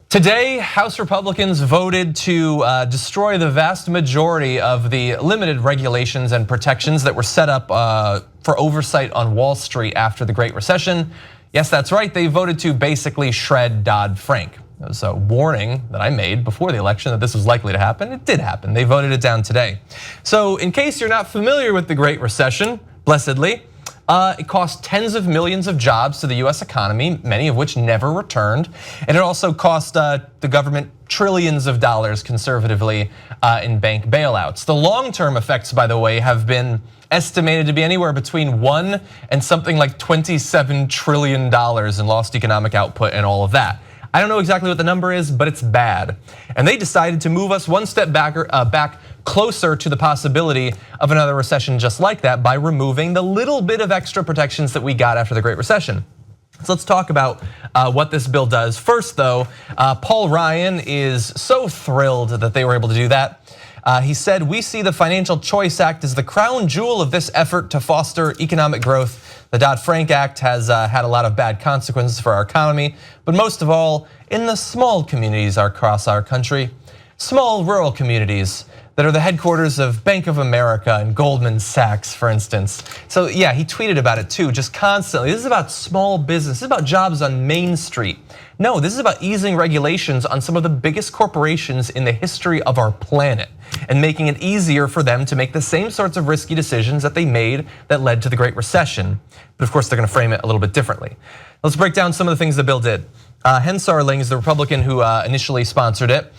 Today, House Republicans voted to destroy the vast majority of the limited regulations and protections that were set up for oversight on Wall Street after the Great Recession. Yes, that's right, they voted to basically shred Dodd-Frank. It was a warning that I made before the election that this was likely to happen. It did happen, they voted it down today. So in case you're not familiar with the Great Recession, blessedly, it cost tens of millions of jobs to the US economy, many of which never returned. And it also cost the government trillions of dollars conservatively in bank bailouts. The long-term effects, by the way, have been estimated to be anywhere between $1 and something like $27 trillion in lost economic output and all of that. I don't know exactly what the number is, but it's bad. And they decided to move us one step back closer to the possibility of another recession just like that by removing the little bit of extra protections that we got after the Great Recession. So let's talk about what this bill does. First though, Paul Ryan is so thrilled that they were able to do that. He said, "We see the Financial Choice Act as the crown jewel of this effort to foster economic growth. The Dodd-Frank Act has had a lot of bad consequences for our economy, but most of all, in the small communities across our country. Small rural communities that are the headquarters of Bank of America and Goldman Sachs, for instance." So yeah, he tweeted about it too, just constantly. This is about small business, this is about jobs on Main Street. No, this is about easing regulations on some of the biggest corporations in the history of our planet and making it easier for them to make the same sorts of risky decisions that they made that led to the Great Recession. But of course, they're gonna frame it a little bit differently. Let's break down some of the things the bill did. Hensarling is the Republican who initially sponsored it.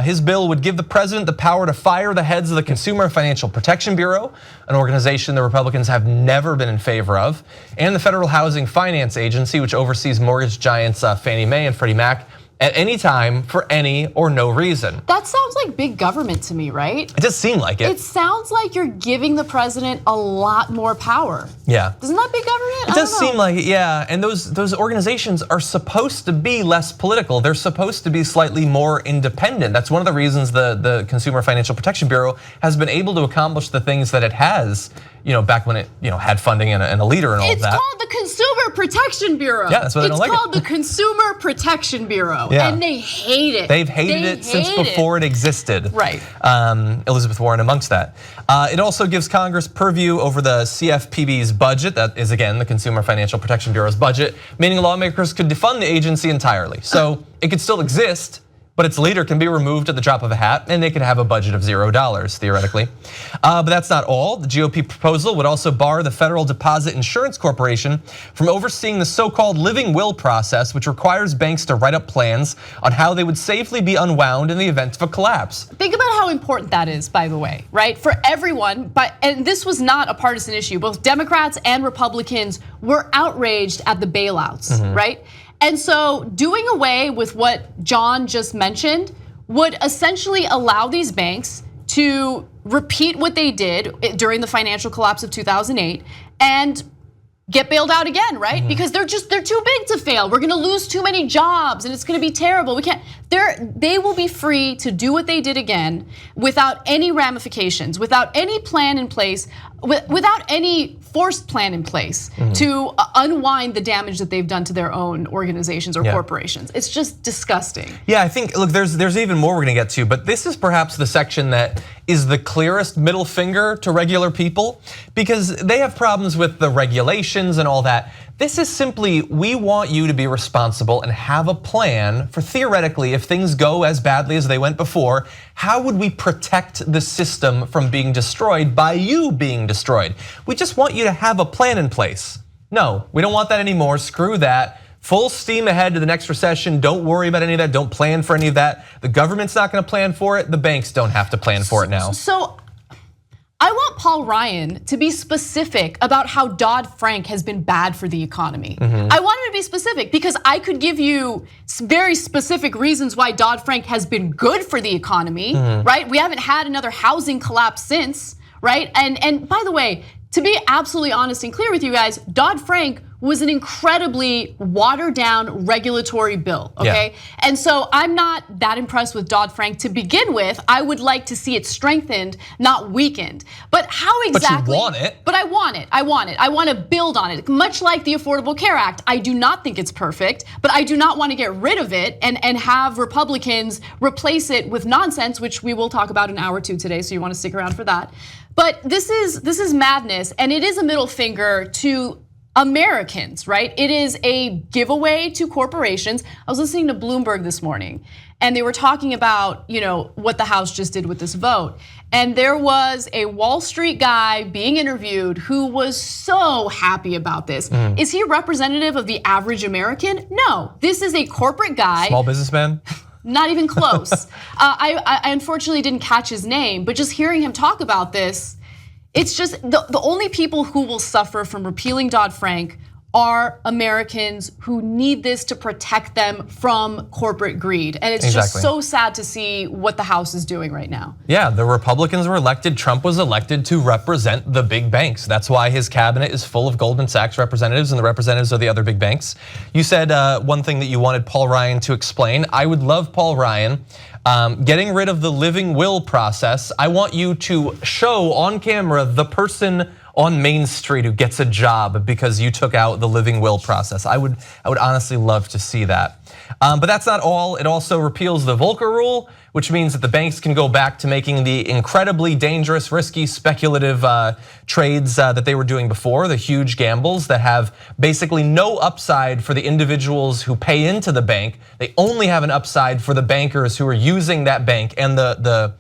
His bill would give the president the power to fire the heads of the Consumer Financial Protection Bureau, an organization the Republicans have never been in favor of, and the Federal Housing Finance Agency, which oversees mortgage giants Fannie Mae and Freddie Mac, at any time for any or no reason. That sounds like big government to me, right? It does seem like it. It sounds like you're giving the president a lot more power. Yeah. Isn't that big government? It does seem like it, yeah. And those organizations are supposed to be less political. They're supposed to be slightly more independent. That's one of the reasons the Consumer Financial Protection Bureau has been able to accomplish the things that it has, back when it had funding and a leader and all of that. It's called the Consumer Protection Bureau. Yeah, that's why they don't like it. It's called the Consumer Protection Bureau. Yeah. And they hate it. They've hated it since before it existed. Right. Elizabeth Warren amongst that. It also gives Congress purview over the CFPB's budget. That is again the Consumer Financial Protection Bureau's budget, meaning lawmakers could defund the agency entirely. So it could still exist, but its leader can be removed at the drop of a hat and they could have a budget of $0 theoretically. But that's not all. The GOP proposal would also bar the Federal Deposit Insurance Corporation from overseeing the so-called living will process, which requires banks to write up plans on how they would safely be unwound in the event of a collapse. Think about how important that is, by the way, right? For everyone, and this was not a partisan issue. Both Democrats and Republicans were outraged at the bailouts, right? And so doing away with what John just mentioned would essentially allow these banks to repeat what they did during the financial collapse of 2008 and get bailed out again, right? Because they're too big to fail. We're gonna lose too many jobs and it's gonna be terrible. We can't, they will be free to do what they did again without any ramifications, without any plan in place, without any forced plan in place to unwind the damage that they've done to their own organizations or corporations. It's just disgusting. Yeah, I think, look, there's even more we're gonna get to, but this is perhaps the section that is the clearest middle finger to regular people because they have problems with the regulations and all that. This is simply, we want you to be responsible and have a plan for theoretically, if things go as badly as they went before, how would we protect the system from being destroyed by you being destroyed? We just want you to have a plan in place. No, we don't want that anymore, screw that. Full steam ahead to the next recession. Don't worry about any of that. Don't plan for any of that. The government's not gonna plan for it. The banks don't have to plan for it now. So I want Paul Ryan to be specific about how Dodd-Frank has been bad for the economy. I want him to be specific because I could give you very specific reasons why Dodd-Frank has been good for the economy, right? We haven't had another housing collapse since, right? And by the way, to be absolutely honest and clear with you guys, Dodd-Frank was an incredibly watered down regulatory bill, okay? Yeah. And so I'm not that impressed with Dodd-Frank to begin with. I would like to see it strengthened, not weakened. But how exactly? But you want it. But I want it. I want to build on it. Much like the Affordable Care Act, I do not think it's perfect, but I do not want to get rid of it and have Republicans replace it with nonsense, which we will talk about in hour 2 today, so you want to stick around for that. But this is madness, and it is a middle finger to Americans, right? It is a giveaway to corporations. I was listening to Bloomberg this morning, and they were talking about, what the House just did with this vote. And there was a Wall Street guy being interviewed who was so happy about this. Is he representative of the average American? No, this is a corporate guy. Small businessman? Not even close. I unfortunately didn't catch his name, but just hearing him talk about this, it's just the only people who will suffer from repealing Dodd-Frank are Americans who need this to protect them from corporate greed. And it's just so sad to see what the House is doing right now. Yeah, the Republicans were elected, Trump was elected to represent the big banks. That's why his cabinet is full of Goldman Sachs representatives and the representatives of the other big banks. You said one thing that you wanted Paul Ryan to explain. I would love Paul Ryan getting rid of the living will process. I want you to show on camera the person on Main Street who gets a job because you took out the living will process. I would honestly love to see that. But that's not all. It also repeals the Volcker rule, which means that the banks can go back to making the incredibly dangerous, risky, speculative trades that they were doing before, the huge gambles that have basically no upside for the individuals who pay into the bank. They only have an upside for the bankers who are using that bank and the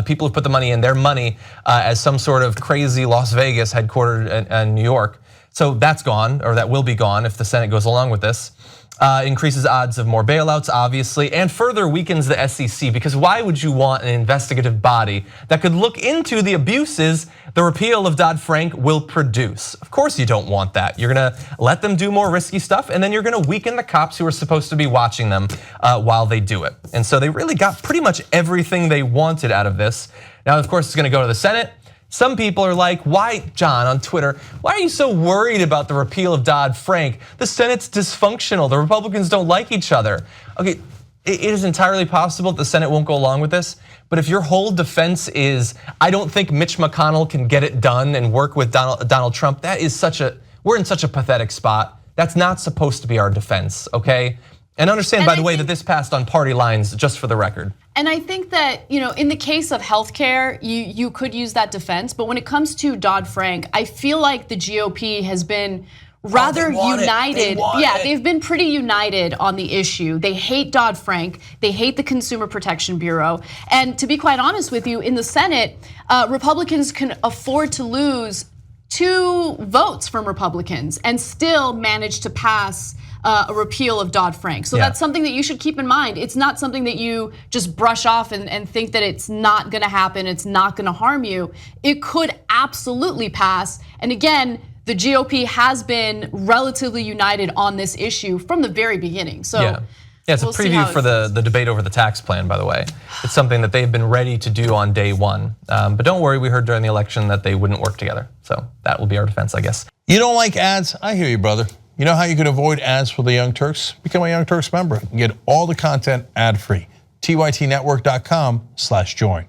people who put the money in, their money as some sort of crazy Las Vegas headquartered in New York. So that's gone, or that will be gone if the Senate goes along with this. Increases odds of more bailouts, obviously, and further weakens the SEC, because why would you want an investigative body that could look into the abuses the repeal of Dodd-Frank will produce? Of course you don't want that. You're gonna let them do more risky stuff, and then you're gonna weaken the cops who are supposed to be watching them while they do it. And so they really got pretty much everything they wanted out of this. Now, of course, it's gonna go to the Senate. Some people are like, why, John, on Twitter, why are you so worried about the repeal of Dodd-Frank? The Senate's dysfunctional, the Republicans don't like each other. Okay, it is entirely possible that the Senate won't go along with this, but if your whole defense is, I don't think Mitch McConnell can get it done and work with Donald Trump, we're in such a pathetic spot. That's not supposed to be our defense, okay? And understand, by the way, that this passed on party lines, just for the record. And I think that, in the case of healthcare, you could use that defense, but when it comes to Dodd-Frank, I feel like the GOP has been rather united. They've been pretty united on the issue. They hate Dodd-Frank, they hate the Consumer Protection Bureau, and to be quite honest with you, in the Senate, Republicans can afford to lose 2 votes from Republicans and still manage to pass a repeal of Dodd-Frank. So that's something that you should keep in mind. It's not something that you just brush off and think that it's not gonna happen, it's not gonna harm you. It could absolutely pass. And again, the GOP has been relatively united on this issue from the very beginning. So it's a preview for the debate over the tax plan, by the way. It's something that they've been ready to do on day one. But don't worry, we heard during the election that they wouldn't work together. So that will be our defense, I guess. You don't like ads? I hear you, brother. You know how you can avoid ads for the Young Turks? Become a Young Turks member and get all the content ad-free. TYTnetwork.com/join.